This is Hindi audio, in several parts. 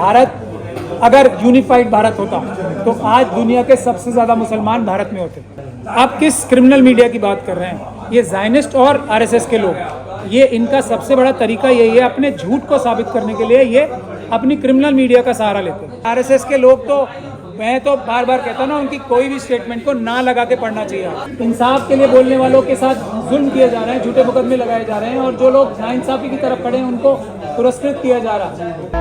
भारत अगर यूनिफाइड भारत होता तो आज दुनिया के सबसे ज़्यादा मुसलमान भारत में होते। आप किस क्रिमिनल मीडिया की बात कर रहे हैं? ये ज़ायनिस्ट और आरएसएस के लोग, ये इनका सबसे बड़ा तरीका यही है, अपने झूठ को साबित करने के लिए ये अपनी क्रिमिनल मीडिया का सहारा लेते हैं। आरएसएस के लोग तो, मैं तो बार बार कहता हूँ ना, उनकी कोई भी स्टेटमेंट को ना लगा के पढ़ना चाहिए। इंसाफ के लिए बोलने वालों के साथ जुल्म किए जा रहे हैं, झूठे मुकदमे लगाए जा रहे हैं, और जो लोग नाइंसाफी की तरफ खड़े हैं उनको पुरस्कृत किया जा रहा है।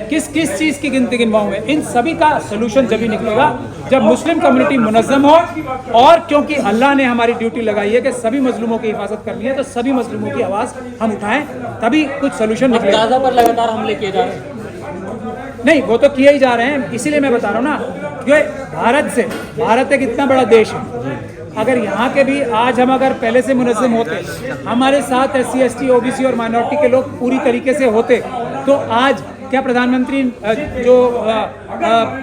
किस किस चीज़ की गिनती गिनवाऊं मैं? इन सभी का सोल्यूशन जब ही निकलेगा जब मुस्लिम कम्युनिटी मुनज़्ज़म हो, और क्योंकि अल्लाह ने हमारी ड्यूटी लगाई है कि सभी मजलूमों की हिफाजत करनी है, तो सभी मजलूमों की आवाज़ हम उठाएं, तभी कुछ सोल्यूशन निकलेगा। गाज़ा पर लगातार हमले किए जा रहे हैं। नहीं, वो तो किए ही जा रहे हैं, इसीलिए मैं बता रहा हूँ ना, क्योंकि भारत एक इतना बड़ा देश है। अगर यहाँ के भी आज हम अगर पहले से मुनज़्ज़म होते, हमारे साथ SC ST OBC और माइनॉरिटी के लोग पूरी तरीके से होते, तो आज क्या प्रधानमंत्री जो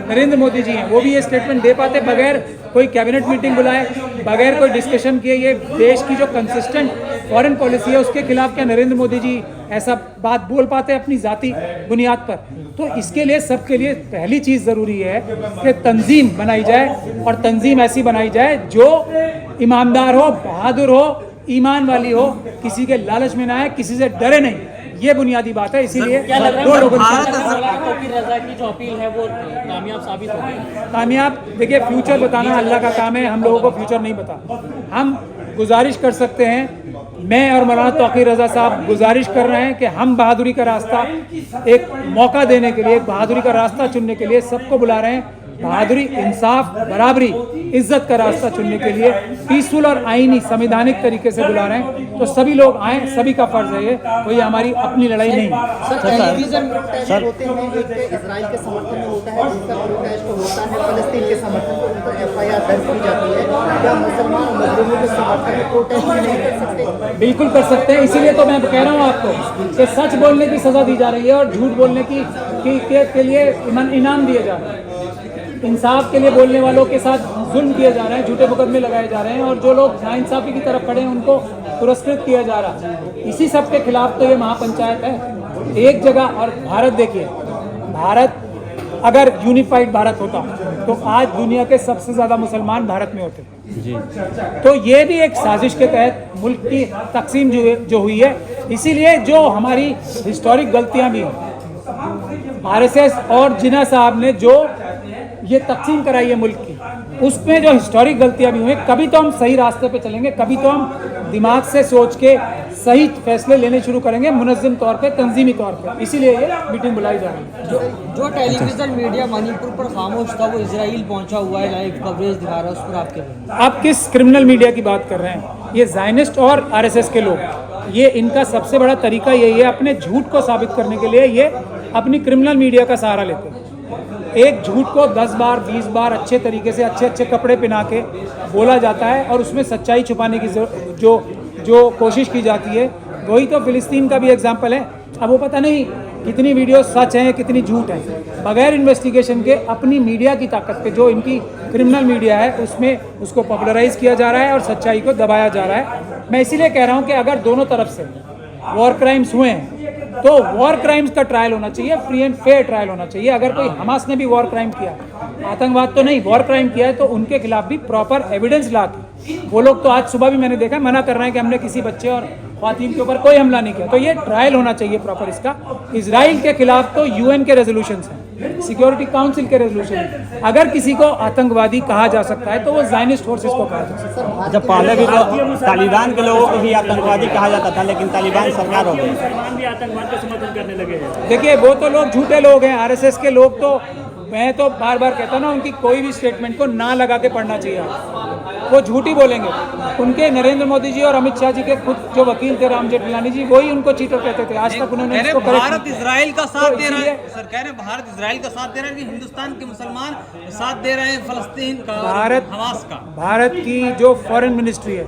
नरेंद्र मोदी जी हैं वो भी ये स्टेटमेंट दे पाते बगैर कोई कैबिनेट मीटिंग बुलाए, बगैर कोई डिस्कशन किए? ये देश की जो कंसिस्टेंट फॉरेन पॉलिसी है उसके खिलाफ क्या नरेंद्र मोदी जी ऐसा बात बोल पाते अपनी ज़ाती बुनियाद पर? तो इसके लिए सबके लिए पहली चीज़ ज़रूरी है कि तंजीम बनाई जाए, और तंजीम ऐसी बनाई जाए जो ईमानदार हो, बहादुर हो, ईमान वाली हो, किसी के लालच में ना आए, किसी से डरे नहीं। ये बुनियादी बात है। इसीलिए क्या लग रहा है तौकीर रज़ा की जो अपील है वो कामयाब साबित हो गई? कामयाब, देखिए, फ्यूचर बताना अल्लाह का काम है, हम लोगों को फ्यूचर नहीं पता। हम गुजारिश कर सकते हैं, मैं और मौलाना तौकीर रज़ा साहब गुजारिश कर रहे हैं कि हम बहादुरी का रास्ता, एक मौका देने के लिए, बहादुरी का रास्ता चुनने के लिए सबको बुला रहे हैं। बहादुरी, इंसाफ, बराबरी, इज्जत का रास्ता चुनने के लिए पीसफुल और आईनी संवैधानिक तरीके से बुला रहे हैं, तो सभी लोग आएँ, सभी का फर्ज है ये, कोई हमारी अपनी लड़ाई नहीं है। सर, टेलीविजन प्रोटेस्ट होते हैं, एक इजराइल के समर्थन में होता है, दूसरा प्रोटेस्ट होता है फलस्तीन के समर्थन में, उन पर FIR दर्ज की जाती है। क्या मुसलमान मजलूमों के समर्थन में प्रोटेस्ट नहीं कर सकते? बिल्कुल कर सकते हैं, इसीलिए तो मैं कह रहा हूँ आपको कि सच बोलने की सज़ा दी जा रही है और झूठ बोलने के लिए इनाम दिए जा रहे हैं। इंसाफ के लिए बोलने वालों के साथ जुल्म किए जा रहे हैं, झूठे मुकदमे लगाए जा रहे हैं, और जो लोग नाइंसाफी की तरफ खड़े हैं उनको पुरस्कृत किया जा रहा है। इसी सब के खिलाफ तो ये महापंचायत है एक जगह। और भारत देखिए, भारत अगर यूनिफाइड भारत होता तो आज दुनिया के सबसे ज़्यादा मुसलमान भारत में होते जी। तो ये भी एक साजिश के तहत मुल्क की तकसीम जो हुई है। इसीलिए जो हमारी हिस्टोरिक गलतियां भी हैं, RSS और जिन्ना साहब ने जो ये तकसीम कराई है मुल्क की, उसमें जो हिस्टोरिक गलतियां भी हुई, कभी तो हम सही रास्ते पे चलेंगे, कभी तो हम दिमाग से सोच के सही फैसले लेने शुरू करेंगे, मुनज़्ज़म तौर पे, तंजीमी तौर पे। इसीलिए ये मीटिंग बुलाई जा रही है। जो टेलीविजन मीडिया मणिपुर पर खामोश था वो इजराइल पहुंचा हुआ है, लाइव कवरेज दिखा रहा है, उस पर आपके आप किस क्रिमिनल मीडिया की बात कर रहे हैं? ये ज़ायनिस्ट और RSS के लोग, ये इनका सबसे बड़ा तरीका यही है, अपने झूठ को साबित करने के लिए ये अपनी क्रिमिनल मीडिया का सहारा लेते हैं। एक झूठ को 10 बार 20 बार अच्छे तरीके से अच्छे कपड़े पहना के बोला जाता है, और उसमें सच्चाई छुपाने की जो कोशिश की जाती है। वही तो फिलिस्तीन का भी एग्जाम्पल है। अब वो पता नहीं कितनी वीडियो सच हैं, कितनी झूठ है, बगैर इन्वेस्टिगेशन के अपनी मीडिया की ताकत पे, जो इनकी क्रिमिनल मीडिया है, उसमें उसको पॉपुलराइज किया जा रहा है और सच्चाई को दबाया जा रहा है। मैं इसीलिए कह रहा हूँ कि अगर दोनों तरफ से वॉर क्राइम्स हुए हैं तो वॉर क्राइम्स का ट्रायल होना चाहिए, फ्री एंड फेयर ट्रायल होना चाहिए। अगर कोई हमास ने भी वॉर क्राइम किया, आतंकवाद तो नहीं, वॉर क्राइम किया है, तो उनके खिलाफ भी प्रॉपर एविडेंस ला के, वो लोग तो आज सुबह भी मैंने देखा मना कर रहे हैं कि हमने किसी बच्चे और ख्वातीन के ऊपर कोई हमला नहीं किया। तो ये ट्रायल होना चाहिए प्रॉपर इसका। इजराइल के खिलाफ तो UN के रेजोल्यूशन हैं, सिक्योरिटी काउंसिल के रेजोल्यूशन हैं। अगर किसी को आतंकवादी कहा जा सकता है तो वो ज़ायनिस्ट फोर्सेस को कहा जा सकता है। जब पहले भी तो तालिबान के लोगों को भी आतंकवादी कहा जाता था, लेकिन तालिबान सरकार हो गई, भी आतंकवाद का समर्थन करने लगे हैं। देखिए, वो तो लोग झूठे लोग हैं। RSS के लोग तो, मैं तो बार बार कहता हूँ ना, उनकी कोई भी स्टेटमेंट को ना लगा के पढ़ना चाहिए, वो झूठी बोलेंगे। उनके नरेंद्र मोदी जी और अमित शाह जी के खुद जो वकील थे राम जेठमलानी जी, वही उनको चीटर कहते थे। आज तक उन्होंने इसको भारत इजराइल का साथ दे रहा है, सर कह रहे हैं भारत इजराइल का साथ दे रहा है कि हिंदुस्तान के मुसलमान साथ दे रहे हैं फलस्तीन का, हमास का। भारत की जो फॉरेन मिनिस्ट्री है,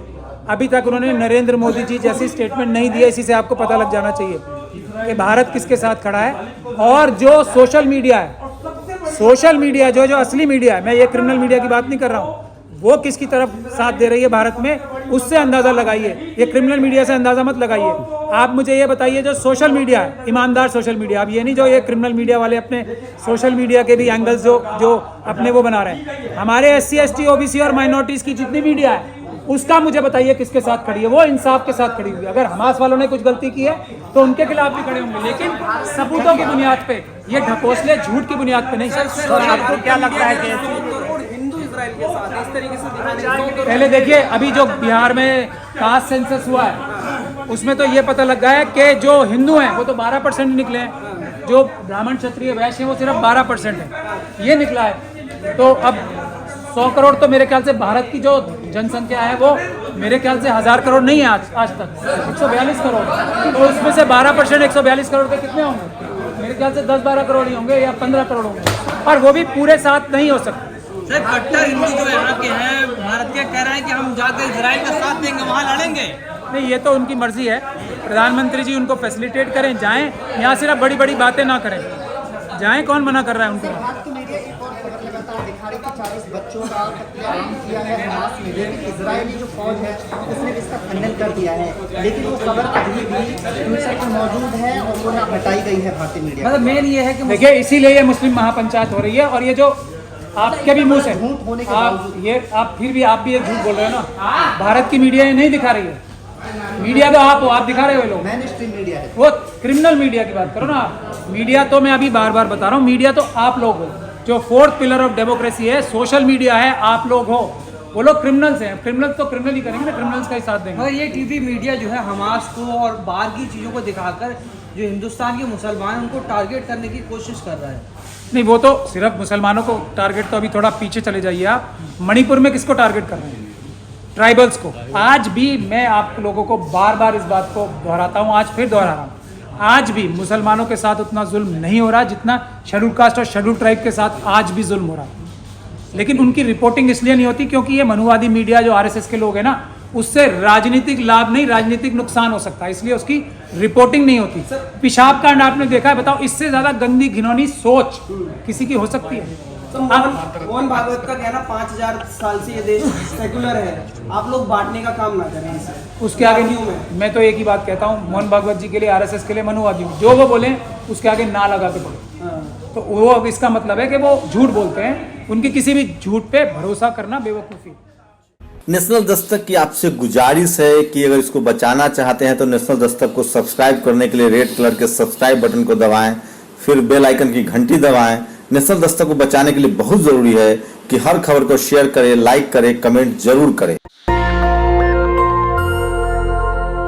अभी तक उन्होंने नरेंद्र मोदी जी जैसी स्टेटमेंट नहीं दी है। इसी से आपको पता लग जाना चाहिए कि भारत किसके साथ खड़ा है। और जो सोशल मीडिया है, सोशल मीडिया जो असली मीडिया है, मैं ये क्रिमिनल मीडिया की बात नहीं कर रहा हूँ, वो किसकी तरफ साथ दे रही है भारत में, उससे अंदाज़ा लगाइए। ये क्रिमिनल मीडिया से अंदाज़ा मत लगाइए। आप मुझे ये बताइए, जो सोशल मीडिया है, ईमानदार सोशल मीडिया, अब ये नहीं जो ये क्रिमिनल मीडिया वाले अपने सोशल मीडिया के भी एंगल्स जो अपने वो बना रहे हैं, हमारे SC ST OBC और माइनॉरिटीज़ की जितनी मीडिया है उसका मुझे बताइए किसके साथ खड़ी है, वो इंसाफ के साथ खड़ी हुई है। अगर हमास वालों ने कुछ गलती की है तो उनके खिलाफ भी खड़े होंगे, लेकिन सबूतों की बुनियाद पे, ये ढकोसले झूठ की बुनियाद पे नहीं। आपको क्या लगता है कि पहले देखिए, अभी जो बिहार में कास्ट सेंसस हुआ है उसमें तो ये पता लग गया है कि जो हिंदू हैं वो तो 12% निकले हैं, जो ब्राह्मण क्षत्रिय वैश्य हैं वो सिर्फ 12% है, ये निकला है। तो अब 100 करोड़ तो मेरे ख्याल से भारत की जो जनसंख्या है वो मेरे ख्याल से 1000 करोड़ नहीं है आज तक, 142 करोड़। तो उसमें से 12% 142 करोड़ के कितने होंगे? मेरे ख्याल से 10-12 करोड़ ही होंगे या 15 करोड़ होंगे, और वो भी पूरे साथ नहीं हो सकते। सर, कट्टर हिंदू जो यहाँ के हैं भारत के कह रहे हैं कि हम जाकर इजराइल का साथ देंगे, वहाँ लड़ेंगे। नहीं, ये तो उनकी मर्जी है, प्रधानमंत्री जी उनको फैसिलिटेट करें, जाएं, यहाँ सिर्फ बड़ी बड़ी बातें ना करें, जाएं, कौन मना कर रहा है उनको? भारत की मीडिया एक और खबर लगातार दिखा रही कि 40 बच्चों का कत्लेआम किया है हमास ने, लेकिन इजरायली जो फौज है उसने इसका खंडन कर दिया है, लेकिन वो खबर अभी भी ट्विटर पर मौजूद है और वो ना हटाई गई है भारतीय मीडिया। मतलब मेन ये है कि देखिए, इसीलिए ये मुस्लिम महापंचायत हो रही है, और ये जो आपके भी मुंह से आप फिर भी आप भी एक झूठ बोल रहे हो ना, भारत की मीडिया ये नहीं दिखा रही है, मीडिया तो आप दिखा रहे हो, लोग मेन स्ट्रीम मीडिया है, वो क्रिमिनल मीडिया की बात करो ना आप। मीडिया तो मैं अभी बार बार बता रहा हूँ, मीडिया तो आप लोग हो, जो 4th पिलर ऑफ डेमोक्रेसी है, सोशल मीडिया है, आप लोग हो। वो लोग क्रिमिनल्स हैं, क्रिमिनल्स तो क्रिमिनल ही करेंगे ना, क्रिमिनल्स का ही साथ देंगे। मगर ये टीवी मीडिया जो है हमास को और बाहर की चीज़ों को दिखाकर जो हिंदुस्तान के मुसलमान हैं उनको टारगेट करने की कोशिश कर रहा है। नहीं, वो तो सिर्फ मुसलमानों को टारगेट, तो अभी थोड़ा पीछे चले जाइए आप, मणिपुर में किसको टारगेट कर रहे हैं? ट्राइबल्स को। आज भी मैं आप लोगों को बार बार इस बात को दोहराता हूँ, आज फिर दोहरा रहा हूँ, आज भी मुसलमानों के साथ उतना जुल्म नहीं हो रहा जितना शेड्यूल कास्ट और शेड्यूल ट्राइब के साथ आज भी जुल्म हो रहा है। लेकिन उनकी रिपोर्टिंग इसलिए नहीं होती क्योंकि ये मनुवादी मीडिया जो RSS के लोग हैं ना, उससे राजनीतिक लाभ नहीं, राजनीतिक नुकसान हो सकता है, इसलिए उसकी रिपोर्टिंग नहीं होती। पेशाब कांड आपने देखा है, बताओ इससे ज्यादा गंदी घिनौनी सोच किसी की हो सकती है? मोहन भागवत का कहना 5000 साल से ये देश सेकुलर है, आप लोग बांटने का काम ना करें इसे। उसके आगे मैं तो एक ही बात कहता हूँ, मोहन भागवत जी के लिए, RSS के लिए, मनुवादी जो वो बोले उसके आगे ना लगा के पड़ो। तो वो इसका मतलब है कि वो झूठ बोलते हैं, उनकी किसी भी झूठ पे भरोसा करना बेवकूफ़ी। नेशनल दस्तक की आपसे गुजारिश है कि अगर इसको बचाना चाहते हैं तो नेशनल दस्तक को सब्सक्राइब करने के लिए रेड कलर के सब्सक्राइब बटन को दबाएं, फिर बेल आइकन की घंटी दबाएं। नेशनल दस्तक को बचाने के लिए बहुत जरूरी है कि हर खबर को शेयर करें, लाइक करें, कमेंट जरूर करें।